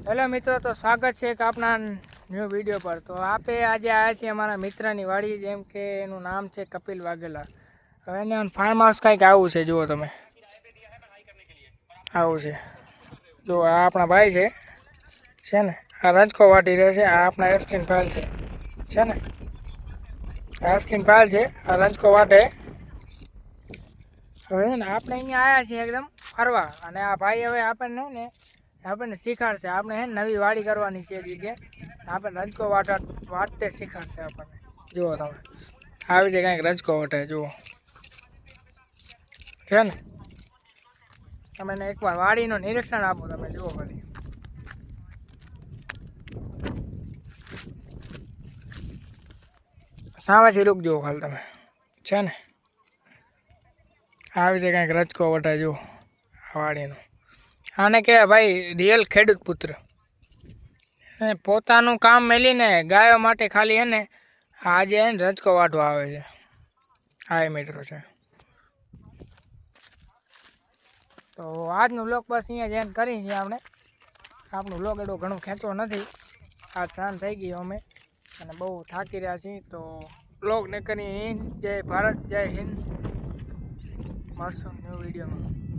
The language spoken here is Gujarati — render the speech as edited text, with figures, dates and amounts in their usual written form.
હેલો મિત્રો, તો સ્વાગત છે એક આપણા ન્યૂ વિડીયો પર। તો આપે આજે આવ્યા છીએ અમારા મિત્રની વાડી, જેમ કે એનું નામ છે કપિલ વાઘેલા। હવે એને ફાર્મ હાઉસ કંઈક આવું છે, જુઓ તમે આવું છે। જો આ આપણા ભાઈ છે ને, આ રંજકો વાટી રહે છે। આ આપણા એફસ્ટીન ફાઇલ છે ને, એફસ્ટીન ફાઇલ છે, આ રંજકો વાટે। હવે ને આપણે અહીંયા આવ્યા છીએ એકદમ ફરવા, અને આ ભાઈ હવે આપણને શીખવાડશે। આપણે હે નવી વાડી કરવાની છે જગ્યાએ, આપણે રંજકો વાટતે શીખવાડશે આપણને। જુઓ તમે આવી રીતે કંઈક રંજકો વાટે, જુઓ છે ને। તમે એને એકવાર વાડીનું નિરીક્ષણ આપો, તમે જુઓ ખાલી સામેથી રૂક, જુઓ ખાલી તમે છે ને, આવી રીતે કંઈક રંજકો વટાય, જુઓ વાડીનો। આને કહેવાય ભાઈ રિયલ ખેડૂત પુત્ર। પોતાનું કામ મેલીને ગાયો માટે ખાલી એને આજે એને રંજકો વાટવા આવે છે। હા એ મિત્રો છે। તો આજનું બ્લોગ બસ અહીંયા જ એન્ડ કરી છે આપણે। આપણું બ્લોગ એટલો ઘણો ખેંચવો નથી, આજ શાંત થઈ ગઈ અમે અને બહુ થાકી રહ્યા છીએ। તો બ્લોગને કરી જય ભારત, જય હિન્દ, મળશું ન્યૂ વિડીયોમાં।